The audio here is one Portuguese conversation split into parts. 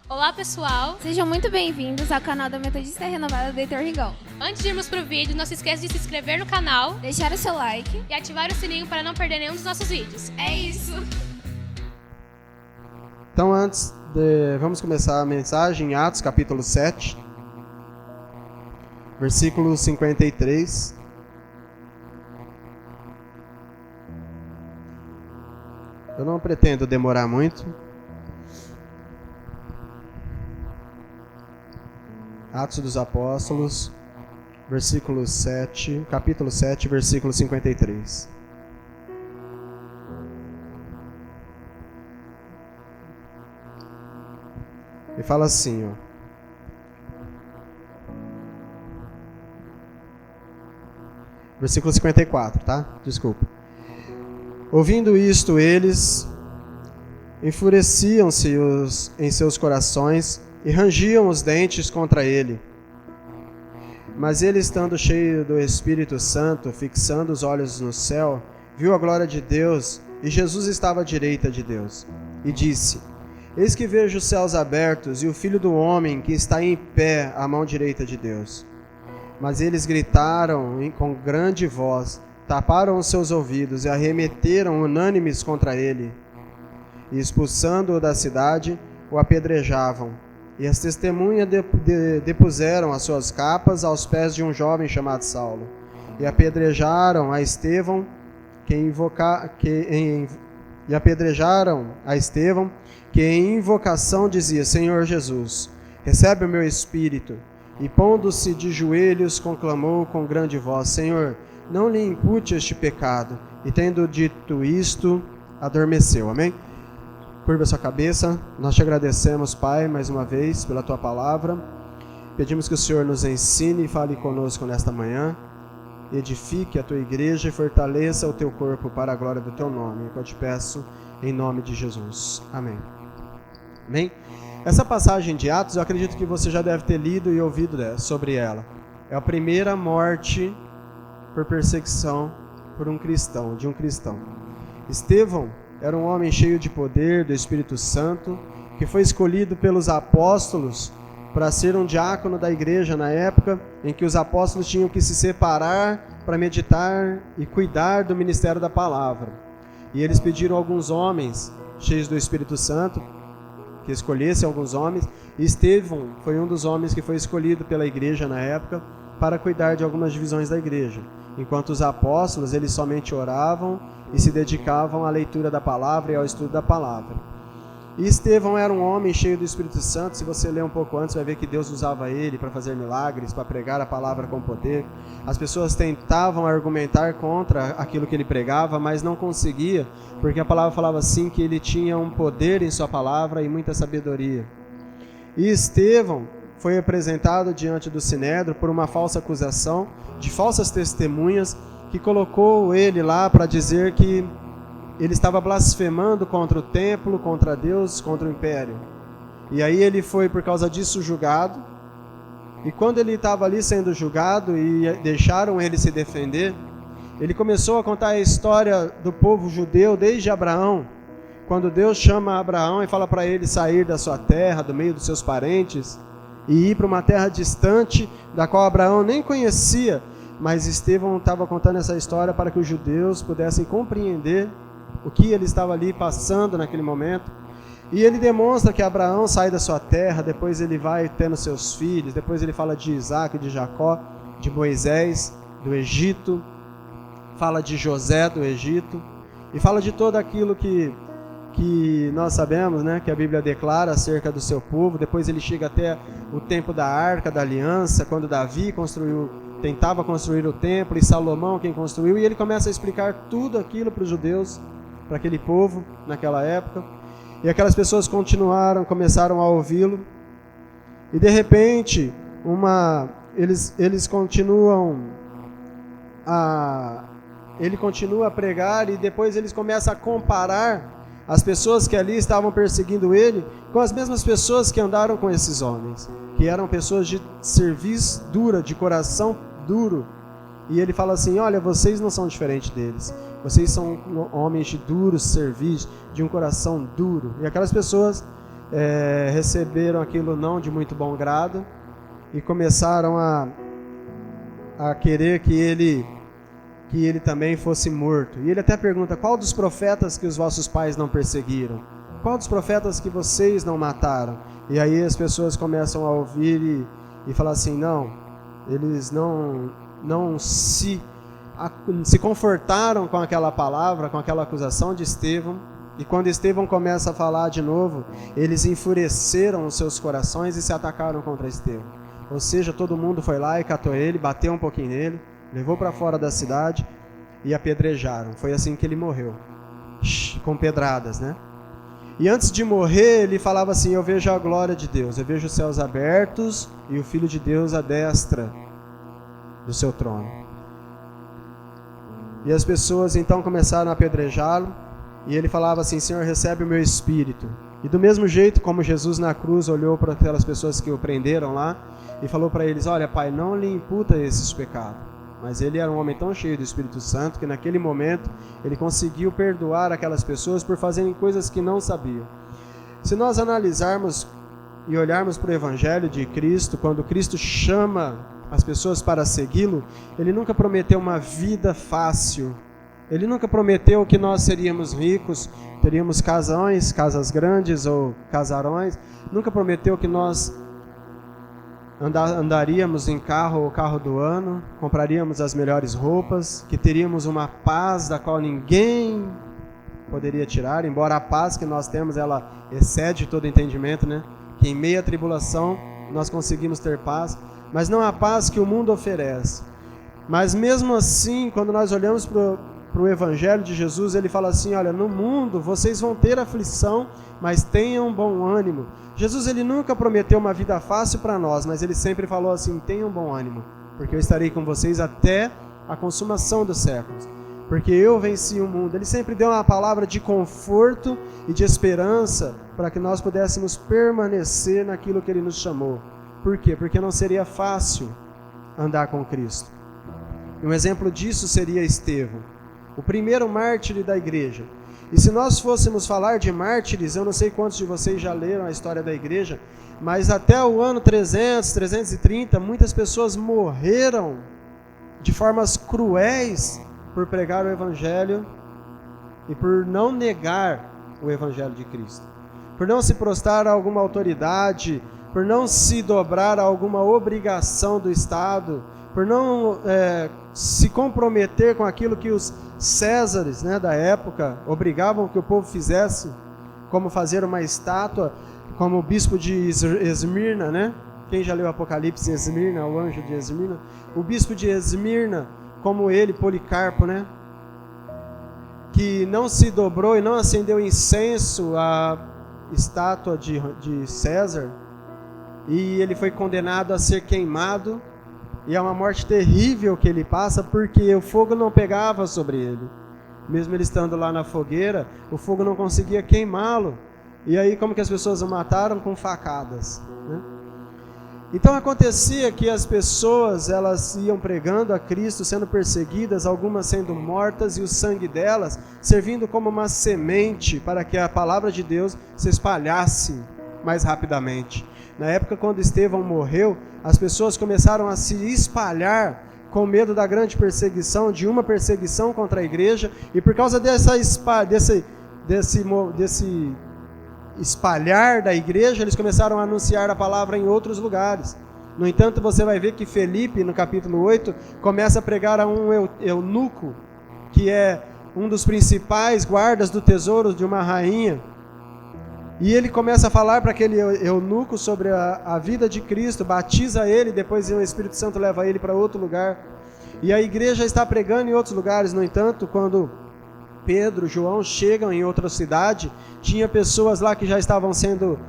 Olá pessoal, Sejam muito bem-vindos ao canal da Metodista Renovada do Heitor Rigão. antes de irmos pro vídeo, não se esqueça de se inscrever no canal Deixar o seu like. e ativar o sininho para não perder nenhum dos nossos vídeos. É isso! Então, vamos começar a mensagem em Atos, capítulo 7, versículo 53. Eu não pretendo demorar muito. Atos dos Apóstolos, capítulo 7, versículo 53. E fala assim, ó. Versículo 54, tá? Desculpa. Ouvindo isto, eles enfureciam-se em seus corações e rangiam os dentes contra ele. Mas ele, estando cheio do Espírito Santo, fixando os olhos no céu, viu a glória de Deus, e Jesus estava à direita de Deus. E disse: Eis que vejo os céus abertos e o Filho do Homem que está em pé à mão direita de Deus. Mas eles gritaram com grande voz, taparam os seus ouvidos e arremeteram unânimes contra ele. E expulsando-o da cidade, o apedrejavam. E as testemunhas depuseram as suas capas aos pés de um jovem chamado Saulo. E apedrejaram a Estevão, que em invocação dizia: Senhor Jesus, recebe o meu espírito. E pondo-se de joelhos, conclamou com grande voz: Senhor, não lhe impute este pecado. E tendo dito isto, adormeceu. Amém? Curva sua cabeça. Nós te agradecemos, Pai, mais uma vez pela tua palavra. Pedimos que o Senhor nos ensine e fale conosco nesta manhã. Edifique a tua igreja e fortaleça o teu corpo para a glória do teu nome. Eu te peço em nome de Jesus. Amém. Amém? Essa passagem de Atos, eu acredito que você já deve ter lido e ouvido sobre ela. É a primeira morte por perseguição de um cristão. Estevão era um homem cheio de poder do Espírito Santo, que foi escolhido pelos apóstolos para ser um diácono da igreja na época em que os apóstolos tinham que se separar para meditar e cuidar do ministério da palavra. E eles pediram a alguns homens cheios do Espírito Santo que escolhessem alguns homens, e Estevão foi um dos homens que foi escolhido pela igreja na época para cuidar de algumas divisões da igreja. Enquanto os apóstolos, eles somente oravam e se dedicavam à leitura da palavra e ao estudo da palavra. E Estevão era um homem cheio do Espírito Santo. Se você ler um pouco antes, vai ver que Deus usava ele para fazer milagres, para pregar a palavra com poder. As pessoas tentavam argumentar contra aquilo que ele pregava, mas não conseguia, porque a palavra falava assim, que ele tinha um poder em sua palavra e muita sabedoria. E Estevão foi apresentado diante do Sinédrio por uma falsa acusação de falsas testemunhas que colocou ele lá para dizer que ele estava blasfemando contra o templo, contra Deus, contra o império. E aí ele foi, por causa disso, julgado. E quando ele estava ali sendo julgado e deixaram ele se defender, ele começou a contar a história do povo judeu desde Abraão. Quando Deus chama Abraão e fala para ele sair da sua terra, do meio dos seus parentes, e ir para uma terra distante, da qual Abraão nem conhecia. Mas Estevão estava contando essa história para que os judeus pudessem compreender o que ele estava ali passando naquele momento. E ele demonstra que Abraão sai da sua terra, depois ele vai tendo seus filhos, depois ele fala de Isaac, de Jacó, de Moisés, do Egito, fala de José do Egito, e fala de todo aquilo que nós sabemos, né, que a Bíblia declara acerca do seu povo. Depois ele chega até o tempo da Arca da Aliança, quando Davi tentava construir o templo, e Salomão quem construiu, e ele começa a explicar tudo aquilo para os judeus, para aquele povo naquela época. E aquelas pessoas começaram a ouvi-lo, e de repente ele continua a pregar, e depois eles começam a comparar as pessoas que ali estavam perseguindo ele com as mesmas pessoas que andaram com esses homens, que eram pessoas de serviço dura, de coração duro. E ele fala assim: olha, vocês não são diferentes deles, vocês são homens de duro serviço, de um coração duro. E aquelas pessoas receberam aquilo não de muito bom grado e começaram a querer que ele também fosse morto. E ele até pergunta: qual dos profetas que os vossos pais não perseguiram? Qual dos profetas que vocês não mataram? E aí as pessoas começam a ouvir e falar assim: não, eles não se confortaram com aquela palavra, com aquela acusação de Estevão. E quando Estevão começa a falar de novo, eles enfureceram os seus corações e se atacaram contra Estevão. Ou seja, todo mundo foi lá e catou ele, bateu um pouquinho nele, levou para fora da cidade e apedrejaram. Foi assim que ele morreu, com pedradas, né? E antes de morrer, ele falava assim: eu vejo a glória de Deus, eu vejo os céus abertos e o Filho de Deus à destra do seu trono. E as pessoas então começaram a apedrejá-lo, e ele falava assim: Senhor, recebe o meu espírito. E do mesmo jeito como Jesus na cruz olhou para aquelas pessoas que o prenderam lá e falou para eles: olha, Pai, não lhe imputa esses pecados. Mas ele era um homem tão cheio do Espírito Santo que naquele momento ele conseguiu perdoar aquelas pessoas por fazerem coisas que não sabiam. Se nós analisarmos e olharmos para o Evangelho de Cristo, quando Cristo chama as pessoas para segui-lo, ele nunca prometeu uma vida fácil. Ele nunca prometeu que nós seríamos ricos, teríamos casas grandes ou casarões. Nunca prometeu que nós andaríamos em carro, o carro do ano, compraríamos as melhores roupas, que teríamos uma paz da qual ninguém poderia tirar, embora a paz que nós temos, ela excede todo entendimento, né? Que em meio à tribulação nós conseguimos ter paz, mas não a paz que o mundo oferece. Mas mesmo assim, quando nós olhamos para o Evangelho de Jesus, ele fala assim: olha, no mundo vocês vão ter aflição, mas tenham bom ânimo. Jesus, ele nunca prometeu uma vida fácil para nós, mas ele sempre falou assim: tenham bom ânimo, porque eu estarei com vocês até a consumação dos séculos, porque eu venci o mundo. Ele sempre deu uma palavra de conforto e de esperança para que nós pudéssemos permanecer naquilo que ele nos chamou. Por quê? Porque não seria fácil andar com Cristo. Um exemplo disso seria Estevão, o primeiro mártir da igreja. E se nós fôssemos falar de mártires, eu não sei quantos de vocês já leram a história da igreja, mas até o ano 300, 330, muitas pessoas morreram de formas cruéis por pregar o Evangelho e por não negar o Evangelho de Cristo, por não se prostrar a alguma autoridade, por não se dobrar a alguma obrigação do Estado, por não se comprometer com aquilo que os Césares, né, da época obrigavam que o povo fizesse, como fazer uma estátua, como o bispo de Esmirna, né? Quem já leu Apocalipse em Esmirna, o anjo de Esmirna? O bispo de Esmirna, como ele, Policarpo, né? Que não se dobrou e não acendeu incenso à estátua de César, e ele foi condenado a ser queimado. E é uma morte terrível que ele passa, porque o fogo não pegava sobre ele. Mesmo ele estando lá na fogueira, o fogo não conseguia queimá-lo. E aí como que as pessoas o mataram? Com facadas, né? Então acontecia que as pessoas, elas iam pregando a Cristo, sendo perseguidas, algumas sendo mortas, e o sangue delas servindo como uma semente para que a palavra de Deus se espalhasse mais rapidamente. Na época quando Estevão morreu, as pessoas começaram a se espalhar com medo da grande perseguição, de uma perseguição contra a igreja, e por causa desse espalhar da igreja, eles começaram a anunciar a palavra em outros lugares. No entanto, você vai ver que Felipe, no capítulo 8, começa a pregar a um eunuco, que é um dos principais guardas do tesouro de uma rainha. E ele começa a falar para aquele eunuco sobre a vida de Cristo, batiza ele, depois o Espírito Santo leva ele para outro lugar. E a igreja está pregando em outros lugares. No entanto, quando Pedro, João chegam em outra cidade, tinha pessoas lá que já estavam sendo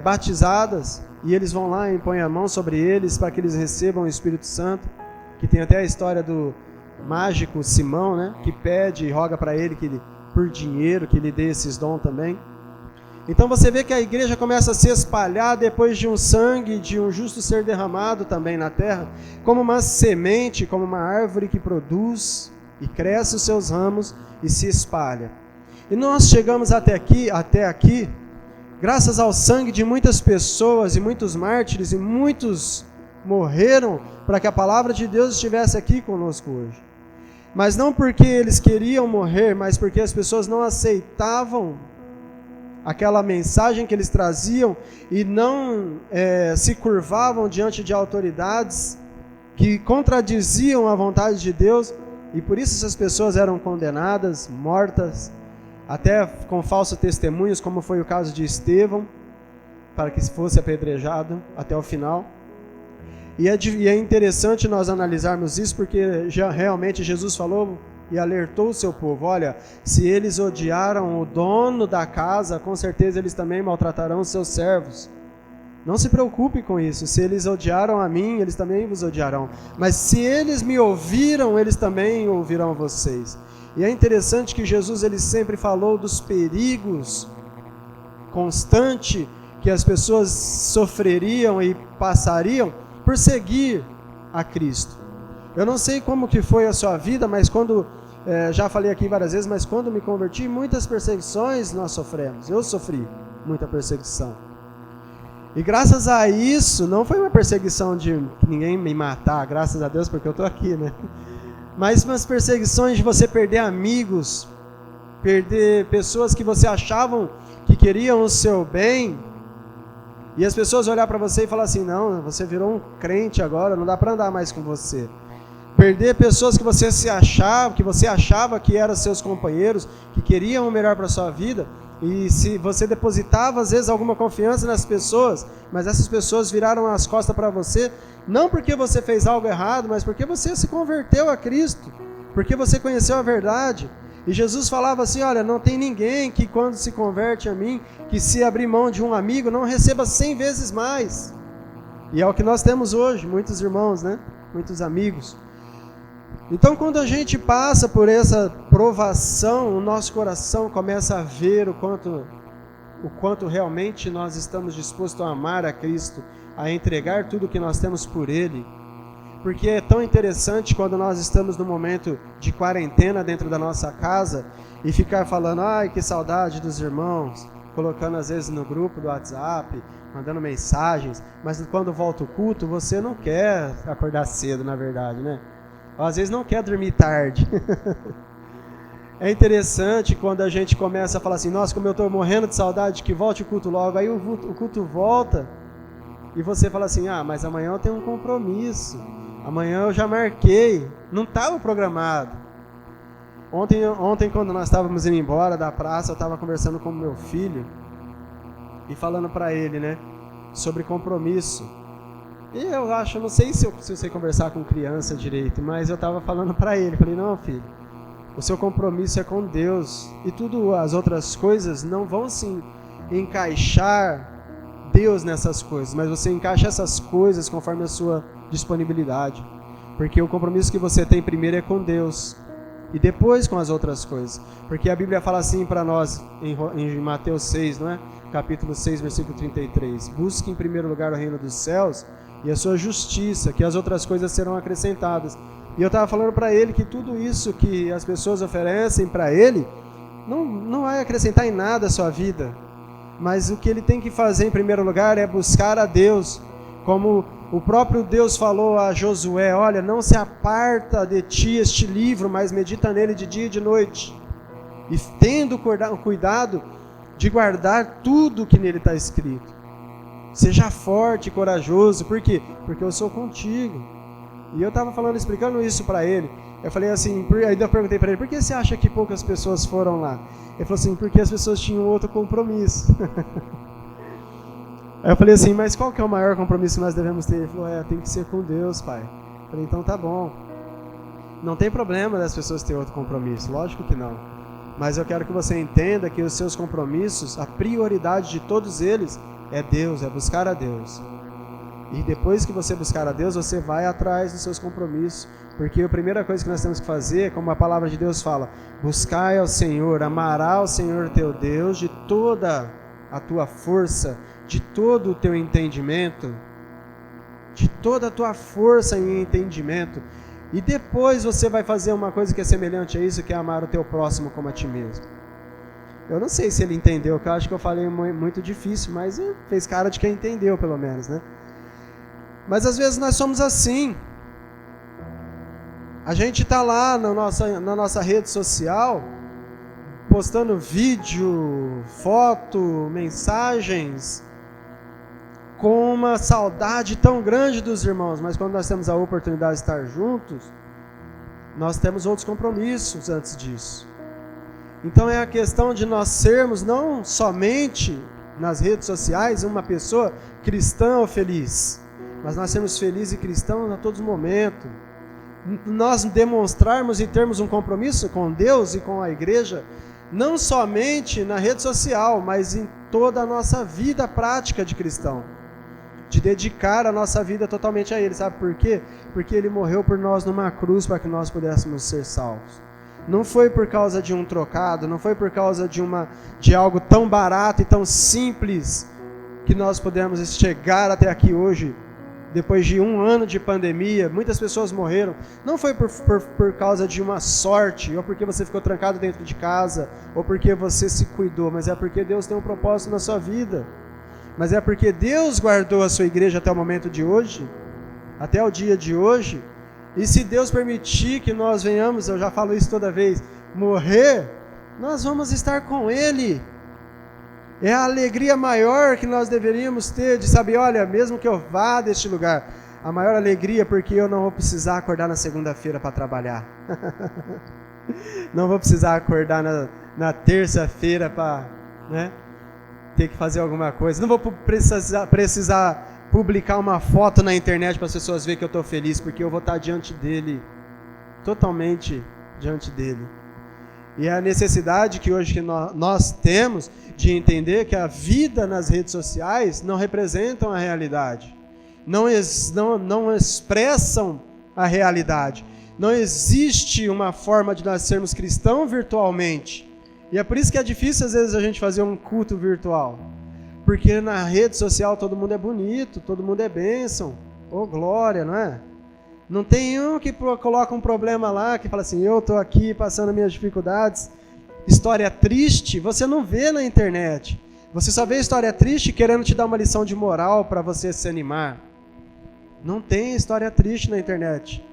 batizadas, e eles vão lá e põem a mão sobre eles para que eles recebam o Espírito Santo, que tem até a história do mágico Simão, né, que pede e roga para ele, por dinheiro, que lhe dê esses dons também. Então você vê que a igreja começa a se espalhar depois de um sangue, de um justo ser derramado também na terra, como uma semente, como uma árvore que produz e cresce os seus ramos e se espalha. E nós chegamos até aqui, graças ao sangue de muitas pessoas e muitos mártires, e muitos morreram para que a palavra de Deus estivesse aqui conosco hoje. Mas não porque eles queriam morrer, mas porque as pessoas não aceitavam aquela mensagem que eles traziam e não se curvavam diante de autoridades que contradiziam a vontade de Deus, e por isso essas pessoas eram condenadas, mortas, até com falsos testemunhos, como foi o caso de Estevão, para que fosse apedrejado até o final. E é interessante nós analisarmos isso, porque já realmente Jesus falou e alertou o seu povo: olha, se eles odiaram o dono da casa, com certeza eles também maltratarão os seus servos. Não se preocupe com isso. Se eles odiaram a mim, eles também vos odiarão. Mas se eles me ouviram, eles também ouvirão vocês. E é interessante que Jesus ele sempre falou dos perigos constantes que as pessoas sofreriam e passariam por seguir a Cristo. Eu não sei como que foi a sua vida, mas quando, já falei aqui várias vezes, mas quando me converti, muitas perseguições nós sofremos. Eu sofri muita perseguição. E graças a isso, não foi uma perseguição de ninguém me matar, graças a Deus, porque eu estou aqui, né? Mas umas perseguições de você perder amigos, perder pessoas que você achavam que queriam o seu bem, e as pessoas olhar para você e falar assim: não, você virou um crente agora, não dá para andar mais com você. Perder pessoas que você achava que eram seus companheiros, que queriam o melhor para a sua vida, e se você depositava às vezes alguma confiança nas pessoas, mas essas pessoas viraram as costas para você, não porque você fez algo errado, mas porque você se converteu a Cristo, porque você conheceu a verdade. E Jesus falava assim: olha, não tem ninguém que quando se converte a mim, que se abrir mão de um amigo, não receba 100 vezes mais. E é o que nós temos hoje, muitos irmãos, né? Muitos amigos. Então, quando a gente passa por essa provação, o nosso coração começa a ver o quanto realmente nós estamos dispostos a amar a Cristo, a entregar tudo que nós temos por Ele. Porque é tão interessante quando nós estamos no momento de quarentena dentro da nossa casa e ficar falando: ai, que saudade dos irmãos, colocando às vezes no grupo do WhatsApp, mandando mensagens, mas quando volta o culto, você não quer acordar cedo, na verdade, né? Às vezes não quer dormir tarde. É interessante quando a gente começa a falar assim: nossa, como eu estou morrendo de saudade que volte o culto logo. Aí o culto volta e você fala assim: ah, mas amanhã eu tenho um compromisso, amanhã eu já marquei, não estava programado. Ontem quando nós estávamos indo embora da praça, eu estava conversando com o meu filho e falando para ele, né, sobre compromisso. E eu acho, não sei se eu sei conversar com criança direito, mas eu estava falando para ele, falei: não, filho, o seu compromisso é com Deus, e tudo as outras coisas não vão se encaixar Deus nessas coisas, mas você encaixa essas coisas conforme a sua disponibilidade, porque o compromisso que você tem primeiro é com Deus, e depois com as outras coisas, porque a Bíblia fala assim para nós, em Mateus 6, não é? Capítulo 6, versículo 33, busque em primeiro lugar o reino dos céus, e a sua justiça, que as outras coisas serão acrescentadas. E eu estava falando para ele que tudo isso que as pessoas oferecem para ele, não vai acrescentar em nada a sua vida, mas o que ele tem que fazer em primeiro lugar é buscar a Deus, como o próprio Deus falou a Josué: olha, não se aparta de ti este livro, mas medita nele de dia e de noite, e tendo cuidado de guardar tudo que nele está escrito. Seja forte e corajoso. Por quê? Porque eu sou contigo. E eu estava explicando isso para ele. Eu falei assim, aí eu perguntei para ele: por que você acha que poucas pessoas foram lá? Ele falou assim: porque as pessoas tinham outro compromisso. Aí eu falei assim: mas qual que é o maior compromisso que nós devemos ter? Ele falou: tem que ser com Deus, pai. Eu falei: então tá bom. Não tem problema das pessoas terem outro compromisso, lógico que não. Mas eu quero que você entenda que os seus compromissos, a prioridade de todos eles é Deus, é buscar a Deus. E depois que você buscar a Deus, você vai atrás dos seus compromissos. Porque a primeira coisa que nós temos que fazer, como a palavra de Deus fala: buscai ao Senhor, amará ao Senhor teu Deus de toda a tua força, de todo o teu entendimento, de toda a tua força e entendimento. E depois você vai fazer uma coisa que é semelhante a isso, que é amar o teu próximo como a ti mesmo. Eu não sei se ele entendeu, que eu acho que eu falei muito difícil, mas fez cara de quem entendeu, pelo menos, né? Mas às vezes nós somos assim. A gente está lá na nossa rede social, postando vídeo, foto, mensagens, com uma saudade tão grande dos irmãos, mas quando nós temos a oportunidade de estar juntos, nós temos outros compromissos antes disso. Então é a questão de nós sermos não somente nas redes sociais uma pessoa cristã ou feliz, mas nós sermos felizes e cristãos a todo momento. Nós demonstrarmos e termos um compromisso com Deus e com a igreja, não somente na rede social, mas em toda a nossa vida prática de cristão. De dedicar a nossa vida totalmente a Ele. Sabe por quê? Porque Ele morreu por nós numa cruz para que nós pudéssemos ser salvos. Não foi por causa de um trocado, não foi por causa de algo tão barato e tão simples que nós pudemos chegar até aqui hoje, depois de 1 ano de pandemia. Muitas pessoas morreram. Não foi por causa de uma sorte, ou porque você ficou trancado dentro de casa, ou porque você se cuidou, mas é porque Deus tem um propósito na sua vida. Mas é porque Deus guardou a sua igreja até o momento de hoje, até o dia de hoje. E se Deus permitir que nós venhamos, eu já falo isso toda vez, morrer, nós vamos estar com Ele. É a alegria maior que nós deveríamos ter de saber, olha, mesmo que eu vá deste lugar, a maior alegria é porque eu não vou precisar acordar na segunda-feira para trabalhar. Não vou precisar acordar na terça-feira para, né, ter que fazer alguma coisa. Não vou precisar publicar uma foto na internet para as pessoas verem que eu estou feliz, porque eu vou estar diante dele, totalmente diante dele. E é a necessidade que hoje que nós temos de entender que a vida nas redes sociais não representam a realidade, não expressam a realidade. Não existe uma forma de nós sermos cristãos virtualmente. E é por isso que é difícil às vezes a gente fazer um culto virtual. Porque na rede social todo mundo é bonito, todo mundo é bênção, ô glória, não é? Não tem um que coloca um problema lá, que fala assim, eu estou aqui passando minhas dificuldades, história triste, você não vê na internet. Você só vê história triste querendo te dar uma lição de moral para você se animar. Não tem história triste na internet.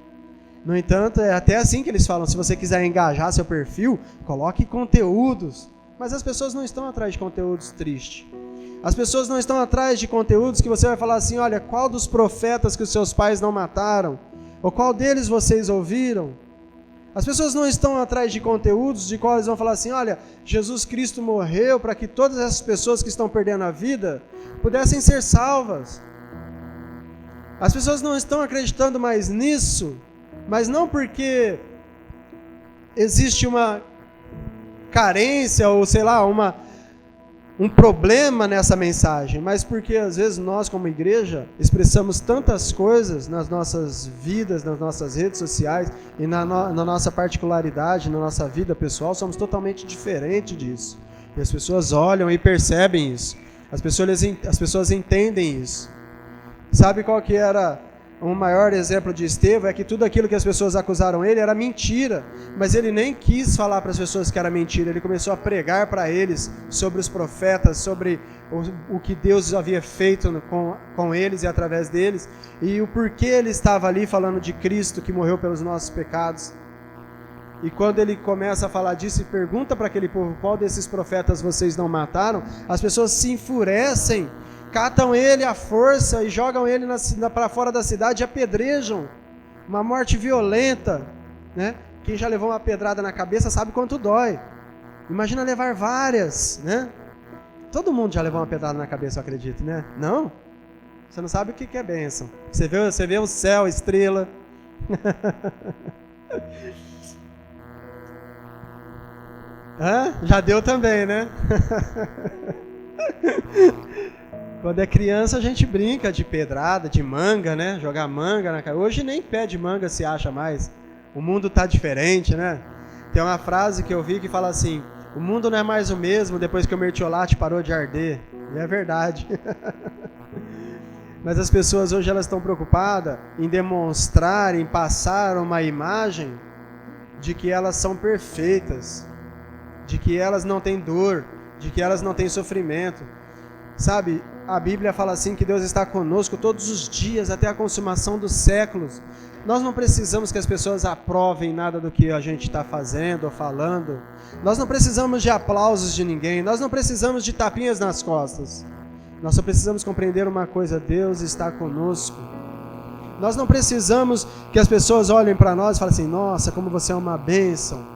No entanto, é até assim que eles falam, se você quiser engajar seu perfil, coloque conteúdos. Mas as pessoas não estão atrás de conteúdos tristes. As pessoas não estão atrás de conteúdos que você vai falar assim, olha, qual dos profetas que os seus pais não mataram? Ou qual deles vocês ouviram? As pessoas não estão atrás de conteúdos de qual eles vão falar assim, olha, Jesus Cristo morreu para que todas essas pessoas que estão perdendo a vida pudessem ser salvas. As pessoas não estão acreditando mais nisso, mas não porque existe uma carência ou sei lá, um problema nessa mensagem, mas porque às vezes nós como igreja expressamos tantas coisas nas nossas vidas, nas nossas redes sociais e na nossa particularidade, na nossa vida pessoal, somos totalmente diferentes disso. E as pessoas olham e percebem isso. As pessoas entendem isso. Sabe qual que era o maior exemplo de Estevão? É que tudo aquilo que as pessoas acusaram ele era mentira, mas ele nem quis falar para as pessoas que era mentira, ele começou a pregar para eles sobre os profetas, sobre o que Deus havia feito com eles e através deles, e o porquê ele estava ali falando de Cristo que morreu pelos nossos pecados. E quando ele começa a falar disso e pergunta para aquele povo, qual desses profetas vocês não mataram? As pessoas se enfurecem, catam ele à força e jogam ele para fora da cidade e apedrejam. Uma morte violenta, né? Quem já levou uma pedrada na cabeça sabe quanto dói. Imagina levar várias, né? Todo mundo já levou uma pedrada na cabeça, eu acredito, né? Não? Você não sabe o que é bênção. Você vê o céu, estrela. Já deu também, né? Quando é criança a gente brinca de pedrada, de manga, né? Jogar manga na cara. Hoje nem pé de manga se acha mais. O mundo está diferente, né? Tem uma frase que eu vi que fala assim, o mundo não é mais o mesmo depois que o mertiolate parou de arder. E é verdade. Mas as pessoas hoje elas estão preocupadas em demonstrar, em passar uma imagem de que elas são perfeitas, de que elas não têm dor, de que elas não têm sofrimento. Sabe, a Bíblia fala assim que Deus está conosco todos os dias até a consumação dos séculos. Nós não precisamos que as pessoas aprovem nada do que a gente está fazendo ou falando. Nós não precisamos de aplausos de ninguém. Nós não precisamos de tapinhas nas costas. Nós só precisamos compreender uma coisa: Deus está conosco. Nós não precisamos que as pessoas olhem para nós e falem assim: nossa, como você é uma bênção.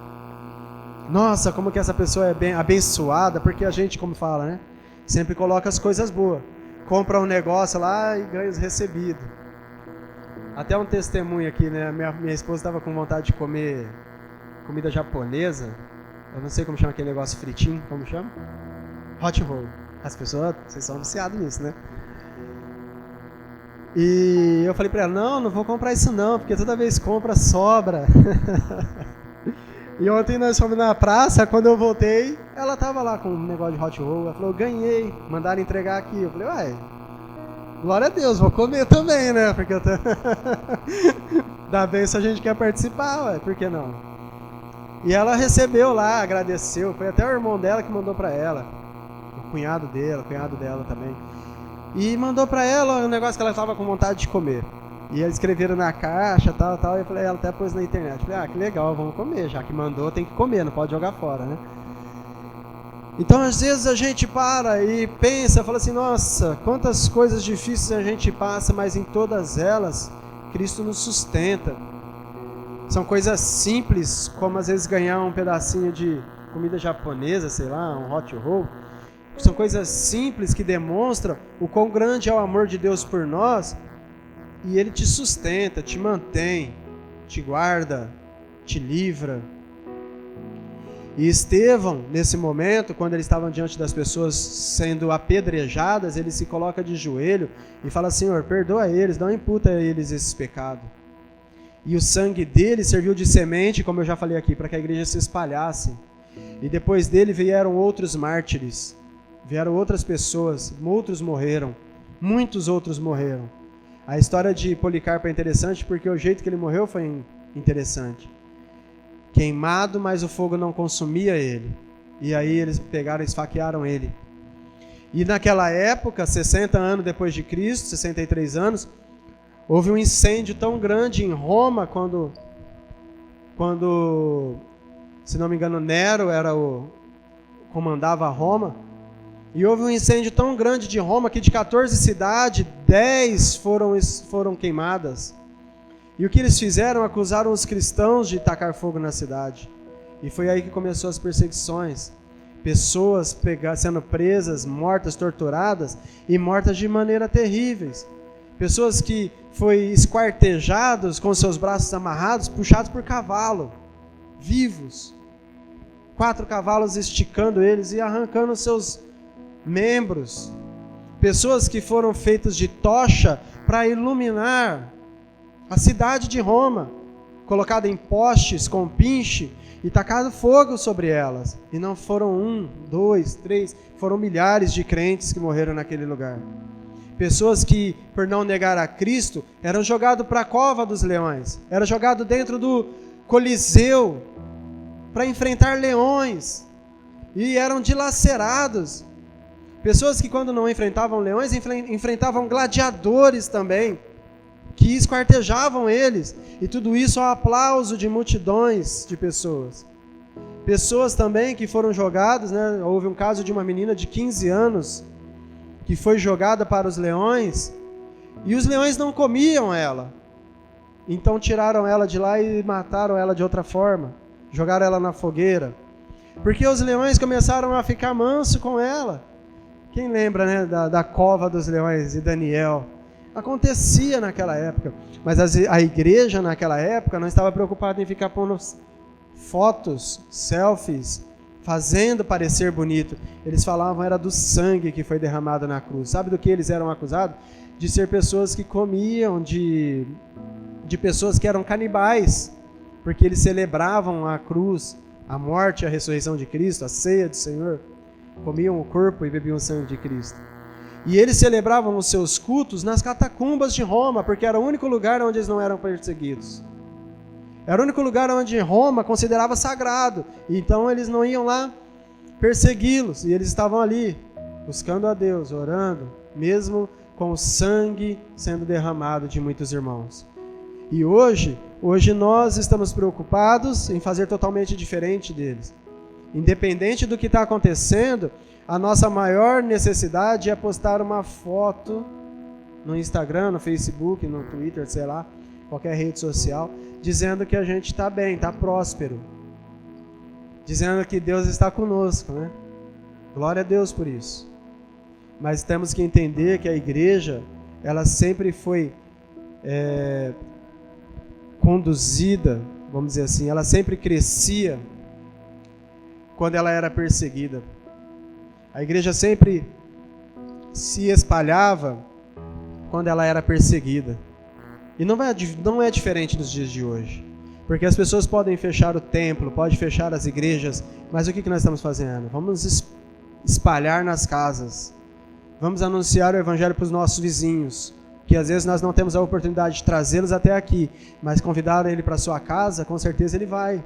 Nossa, como que essa pessoa é bem abençoada. Porque a gente, como fala, né? Sempre coloca as coisas boas. Compra um negócio lá e ganha os recebidos. Até um testemunho aqui, né? Minha esposa estava com vontade de comer comida japonesa. Eu não sei como chama aquele negócio fritinho. Como chama? Hot roll. As pessoas, vocês são viciados nisso, né? E eu falei pra ela: não vou comprar isso não, porque toda vez compra, sobra. E ontem nós fomos na praça, quando eu voltei, ela tava lá com um negócio de hot roll. Ela falou: ganhei, mandaram entregar aqui. Eu falei: uai, glória a Deus, vou comer também, né? Porque eu tô... da bênção a gente quer participar, ué, por que não? E ela recebeu lá, agradeceu. Foi até o irmão dela que mandou pra ela, o cunhado dela também. E mandou pra ela um negócio que ela tava com vontade de comer. E eles escreveram na caixa, tal. E eu falei, ela até pôs na internet. Eu falei: que legal, vamos comer. Já que mandou, tem que comer, não pode jogar fora, né? Então, às vezes, a gente para e pensa, fala assim: nossa, quantas coisas difíceis a gente passa, mas em todas elas, Cristo nos sustenta. São coisas simples, como às vezes ganhar um pedacinho de comida japonesa, sei lá, um hot roll. São coisas simples que demonstram o quão grande é o amor de Deus por nós. E Ele te sustenta, te mantém, te guarda, te livra. E Estevão, nesse momento, quando eles estavam diante das pessoas sendo apedrejadas, ele se coloca de joelho e fala: Senhor, perdoa eles, não imputa a eles esses pecados. E o sangue dele serviu de semente, como eu já falei aqui, para que a igreja se espalhasse. E depois dele vieram outros mártires, vieram outras pessoas, outros morreram, muitos outros morreram. A história de Policarpo é interessante porque o jeito que ele morreu foi interessante. Queimado, mas o fogo não consumia ele. E aí eles pegaram e esfaquearam ele. E naquela época, 60 anos depois de Cristo, 63 anos, houve um incêndio tão grande em Roma, quando se não me engano, Nero comandava Roma. E houve um incêndio tão grande de Roma que de 14 cidades, 10 foram queimadas. E o que eles fizeram? Acusaram os cristãos de tacar fogo na cidade. E foi aí que começou as perseguições. Pessoas sendo presas, mortas, torturadas e mortas de maneira terríveis. Pessoas que foram esquartejados com seus braços amarrados, puxados por cavalo, vivos. 4 cavalos esticando eles e arrancando seus membros. Pessoas que foram feitas de tocha para iluminar a cidade de Roma, colocada em postes com pinche e tacado fogo sobre elas. E não foram 1, 2, 3, foram milhares de crentes que morreram naquele lugar. Pessoas que, por não negar a Cristo, eram jogados para a cova dos leões, eram jogados dentro do Coliseu para enfrentar leões e eram dilacerados. Pessoas que, quando não enfrentavam leões, enfrentavam gladiadores também, que esquartejavam eles, e tudo isso ao aplauso de multidões de pessoas. Pessoas também que foram jogadas, né? Houve um caso de uma menina de 15 anos que foi jogada para os leões, e os leões não comiam ela. Então tiraram ela de lá e mataram ela de outra forma, jogaram ela na fogueira, porque os leões começaram a ficar manso com ela. Quem lembra, né, da cova dos leões e Daniel? Acontecia naquela época, mas a igreja naquela época não estava preocupada em ficar pondo fotos, selfies, fazendo parecer bonito. Eles falavam era do sangue que foi derramado na cruz. Sabe do que eles eram acusados? De ser pessoas que comiam, de pessoas que eram canibais, porque eles celebravam a cruz, a morte e a ressurreição de Cristo, a ceia do Senhor. Comiam o corpo e bebiam o sangue de Cristo. E eles celebravam os seus cultos nas catacumbas de Roma, porque era o único lugar onde eles não eram perseguidos. Era o único lugar onde Roma considerava sagrado. Então eles não iam lá persegui-los. E eles estavam ali, buscando a Deus, orando, mesmo com o sangue sendo derramado de muitos irmãos. E hoje nós estamos preocupados em fazer totalmente diferente deles. Independente do que está acontecendo, a nossa maior necessidade é postar uma foto no Instagram, no Facebook, no Twitter, sei lá, qualquer rede social, dizendo que a gente está bem, está próspero. Dizendo que Deus está conosco, né? Glória a Deus por isso. Mas temos que entender que a igreja, ela sempre foi conduzida, vamos dizer assim, ela sempre crescia quando ela era perseguida. A igreja sempre se espalhava quando ela era perseguida. E não é diferente dos dias de hoje. Porque as pessoas podem fechar o templo, podem fechar as igrejas, mas o que nós estamos fazendo? Vamos espalhar nas casas. Vamos anunciar o evangelho para os nossos vizinhos, que às vezes nós não temos a oportunidade de trazê-los até aqui, mas convidar ele para a sua casa, com certeza ele vai.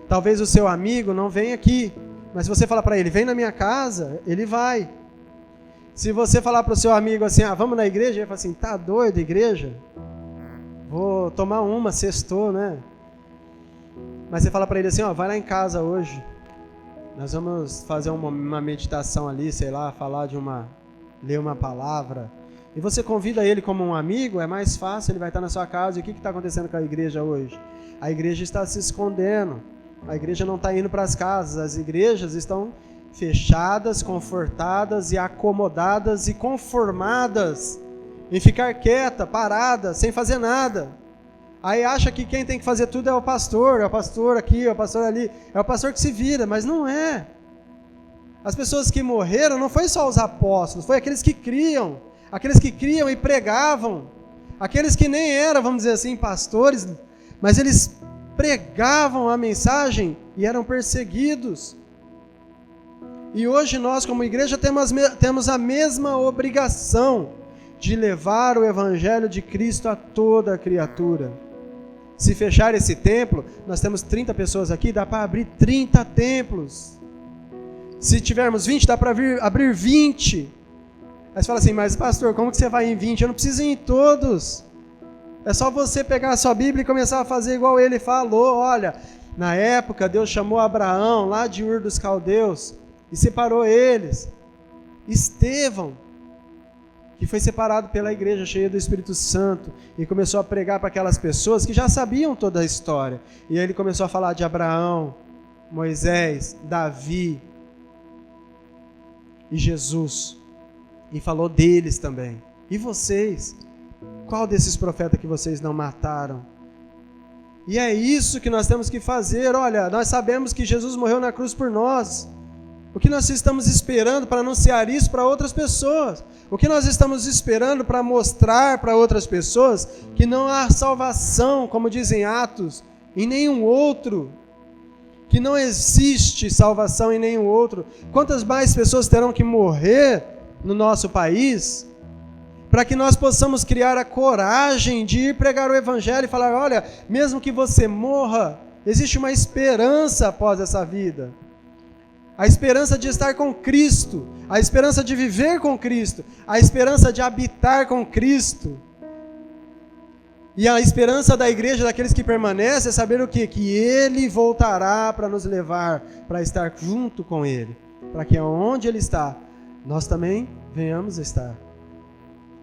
Talvez o seu amigo não venha aqui, mas se você falar para ele, vem na minha casa, ele vai. Se você falar para o seu amigo assim, vamos na igreja, ele fala assim, tá doido, igreja? Vou tomar uma, sextou, né? Mas você fala para ele assim, vai lá em casa hoje. Nós vamos fazer uma meditação ali, sei lá, ler uma palavra. E você convida ele como um amigo, é mais fácil, ele vai estar na sua casa. E o que está acontecendo com a igreja hoje? A igreja está se escondendo. A igreja não está indo para as casas. As igrejas estão fechadas, confortadas e acomodadas e conformadas em ficar quieta, parada, sem fazer nada. Aí acha que quem tem que fazer tudo é o pastor aqui, é o pastor ali, é o pastor que se vira, mas não é. As pessoas que morreram não foi só os apóstolos, foi aqueles que criam e pregavam, aqueles que nem eram, vamos dizer assim, pastores, mas eles pregavam a mensagem e eram perseguidos. E hoje nós, como igreja, temos a mesma obrigação de levar o evangelho de Cristo a toda a criatura. Se fechar esse templo, nós temos 30 pessoas aqui, dá para abrir 30 templos. Se tivermos 20, dá para abrir 20. Aí você fala assim, mas pastor, como que você vai em 20? Eu não preciso ir em todos. É só você pegar a sua Bíblia e começar a fazer igual ele falou. Olha, na época Deus chamou Abraão lá de Ur dos Caldeus e separou eles. Estevão, que foi separado pela igreja cheia do Espírito Santo e começou a pregar para aquelas pessoas que já sabiam toda a história. E aí ele começou a falar de Abraão, Moisés, Davi e Jesus. E falou deles também. E vocês? Qual desses profetas que vocês não mataram? E é isso que nós temos que fazer. Olha, nós sabemos que Jesus morreu na cruz por nós. O que nós estamos esperando para anunciar isso para outras pessoas? O que nós estamos esperando para mostrar para outras pessoas que não há salvação, como dizem Atos, em nenhum outro? Que não existe salvação em nenhum outro? Quantas mais pessoas terão que morrer no nosso país para que nós possamos criar a coragem de ir pregar o evangelho e falar, olha, mesmo que você morra, existe uma esperança após essa vida. A esperança de estar com Cristo, a esperança de viver com Cristo, a esperança de habitar com Cristo. E a esperança da igreja, daqueles que permanecem, é saber o quê? Que Ele voltará para nos levar, para estar junto com Ele, para que onde Ele está, nós também venhamos estar.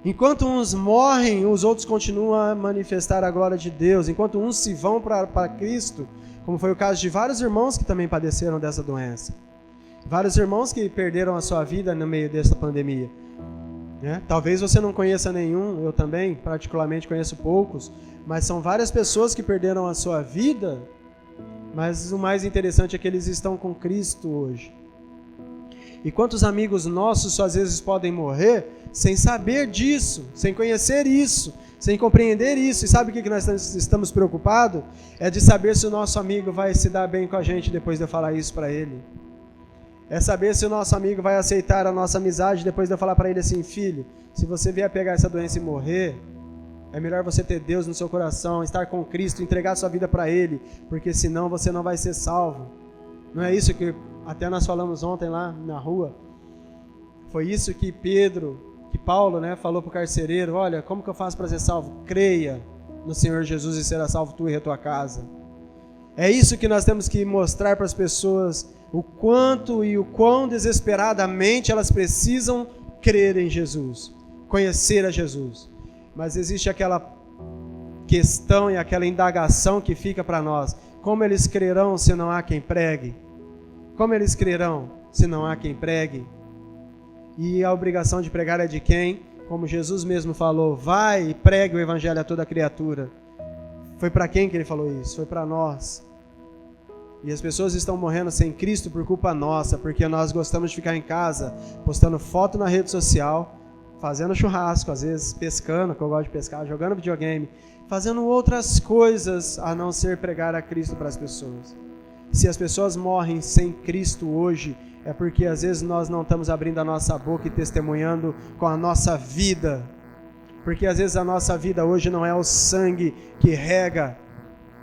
Enquanto uns morrem, os outros continuam a manifestar a glória de Deus. Enquanto uns se vão para Cristo, como foi o caso de vários irmãos que também padeceram dessa doença. Vários irmãos que perderam a sua vida no meio dessa pandemia. Talvez você não conheça nenhum, eu também particularmente conheço poucos, mas são várias pessoas que perderam a sua vida, mas o mais interessante é que eles estão com Cristo hoje. E quantos amigos nossos às vezes podem morrer sem saber disso, sem conhecer isso, sem compreender isso. E sabe o que nós estamos preocupados? É de saber se o nosso amigo vai se dar bem com a gente depois de eu falar isso para ele. É saber se o nosso amigo vai aceitar a nossa amizade depois de eu falar para ele assim, filho, se você vier pegar essa doença e morrer, é melhor você ter Deus no seu coração, estar com Cristo, entregar sua vida para Ele, porque senão você não vai ser salvo. Não é isso que até nós falamos ontem lá na rua, foi isso que Paulo, né, falou para o carcereiro: olha, como que eu faço para ser salvo? Creia no Senhor Jesus e será salvo tu e a tua casa. É isso que nós temos que mostrar para as pessoas, o quanto e o quão desesperadamente elas precisam crer em Jesus, conhecer a Jesus. Mas existe aquela questão e aquela indagação que fica para nós: como eles crerão se não há quem pregue? Como eles crerão se não há quem pregue? E a obrigação de pregar é de quem? Como Jesus mesmo falou: vai e pregue o evangelho a toda criatura. Foi para quem que ele falou isso? Foi para nós. E as pessoas estão morrendo sem Cristo por culpa nossa, porque nós gostamos de ficar em casa, postando foto na rede social, fazendo churrasco, às vezes pescando, que eu gosto de pescar, jogando videogame, fazendo outras coisas a não ser pregar a Cristo para as pessoas. Se as pessoas morrem sem Cristo hoje, é porque às vezes nós não estamos abrindo a nossa boca e testemunhando com a nossa vida. Porque às vezes a nossa vida hoje não é o sangue que rega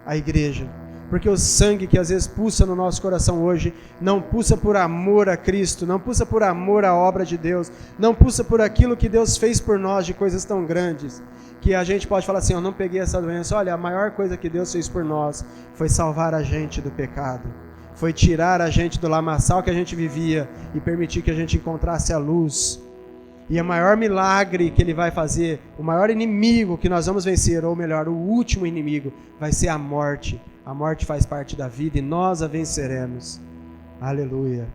a igreja. Porque o sangue que às vezes pulsa no nosso coração hoje, não pulsa por amor a Cristo, não pulsa por amor à obra de Deus, não pulsa por aquilo que Deus fez por nós de coisas tão grandes, que a gente pode falar assim: eu não peguei essa doença. Olha, a maior coisa que Deus fez por nós foi salvar a gente do pecado, foi tirar a gente do lamaçal que a gente vivia e permitir que a gente encontrasse a luz. E o maior milagre que Ele vai fazer, o maior inimigo que nós vamos vencer, ou melhor, o último inimigo, vai ser a morte. A morte faz parte da vida e nós a venceremos. Aleluia.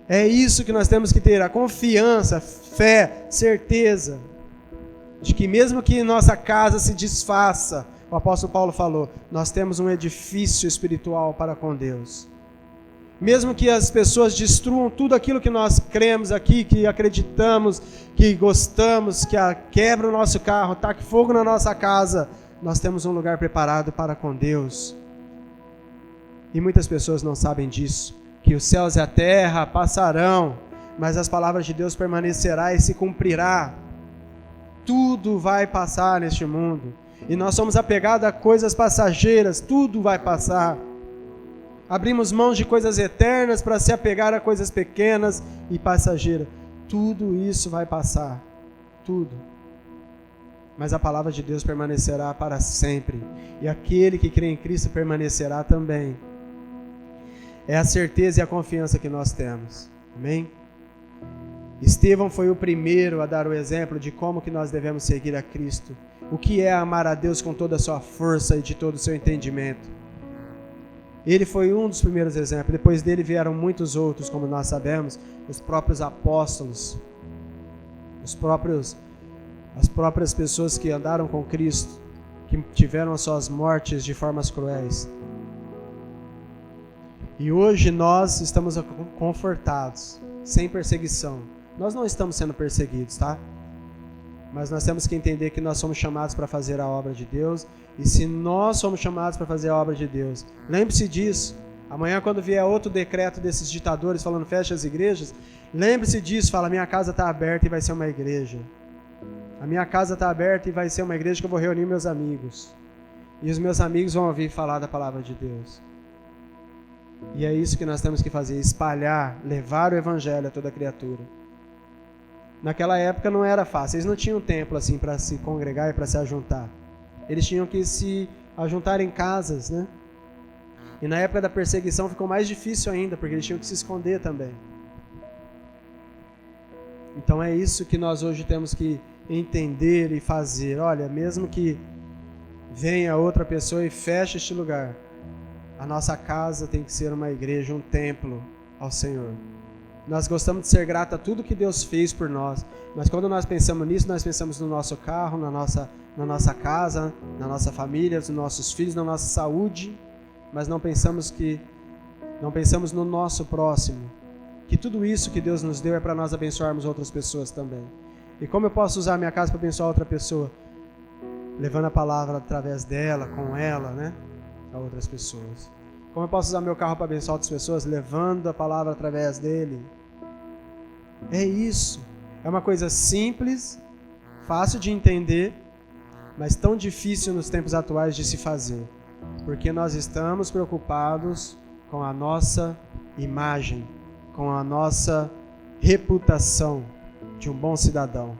É isso que nós temos que ter, a confiança, fé, certeza, de que mesmo que nossa casa se desfaça, o apóstolo Paulo falou, nós temos um edifício espiritual para com Deus. Mesmo que as pessoas destruam tudo aquilo que nós cremos aqui, que acreditamos, que gostamos, que quebra o nosso carro, taque fogo na nossa casa, nós temos um lugar preparado para com Deus. E muitas pessoas não sabem disso, que os céus e a terra passarão, mas as palavras de Deus permanecerá e se cumprirá. Tudo vai passar neste mundo, e nós somos apegados a coisas passageiras, tudo vai passar. Abrimos mãos de coisas eternas para se apegar a coisas pequenas e passageiras. Tudo isso vai passar, tudo. Mas a palavra de Deus permanecerá para sempre, e aquele que crê em Cristo permanecerá também. É a certeza e a confiança que nós temos. Amém? Estevão foi o primeiro a dar o exemplo de como que nós devemos seguir a Cristo. O que é amar a Deus com toda a sua força e de todo o seu entendimento. Ele foi um dos primeiros exemplos. Depois dele vieram muitos outros, como nós sabemos, os próprios apóstolos, as próprias pessoas que andaram com Cristo, que tiveram as suas mortes de formas cruéis. E hoje nós estamos confortados, sem perseguição. Nós não estamos sendo perseguidos, tá? Mas nós temos que entender que nós somos chamados para fazer a obra de Deus. E se nós somos chamados para fazer a obra de Deus, lembre-se disso. Amanhã, quando vier outro decreto desses ditadores falando fecha as igrejas, lembre-se disso, fala: minha casa está aberta e vai ser uma igreja. A minha casa está aberta e vai ser uma igreja que eu vou reunir meus amigos. E os meus amigos vão ouvir falar da palavra de Deus. E é isso que nós temos que fazer, espalhar, levar o evangelho a toda criatura. Naquela época não era fácil, eles não tinham templo assim para se congregar e para se ajuntar. Eles tinham que se ajuntar em casas, né? E na época da perseguição ficou mais difícil ainda, porque eles tinham que se esconder também. Então é isso que nós hoje temos que entender e fazer. Olha, mesmo que venha outra pessoa e feche este lugar, a nossa casa tem que ser uma igreja, um templo ao Senhor. Nós gostamos de ser gratos a tudo que Deus fez por nós, mas quando nós pensamos nisso, nós pensamos no nosso carro, na nossa casa, na nossa família, nos nossos filhos, na nossa saúde, mas não pensamos no nosso próximo, que tudo isso que Deus nos deu é para nós abençoarmos outras pessoas também. E como eu posso usar a minha casa para abençoar outra pessoa? Levando a palavra através dela, com ela, né? A outras pessoas. Como eu posso usar meu carro para abençoar outras pessoas? Levando a palavra através dele. É isso. É uma coisa simples, fácil de entender, mas tão difícil nos tempos atuais de se fazer. Porque nós estamos preocupados com a nossa imagem. com a nossa reputação de um bom cidadão.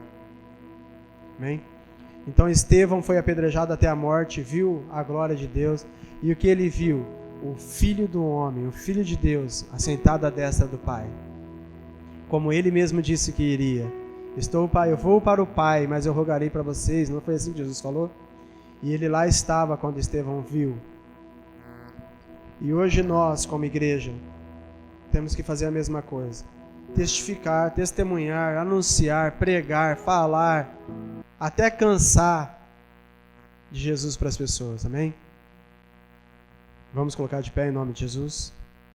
Amém? Então Estevão foi apedrejado até a morte, viu a glória de Deus, e o que ele viu? O Filho do Homem, o Filho de Deus, assentado à destra do Pai. Como ele mesmo disse que iria. Eu vou para o Pai, mas eu rogarei para vocês. Não foi assim que Jesus falou? E ele lá estava quando Estevão viu. E hoje nós, como igreja, temos que fazer a mesma coisa. Testificar, testemunhar, anunciar, pregar, falar, até cansar de Jesus para as pessoas. Amém? Vamos colocar de pé em nome de Jesus.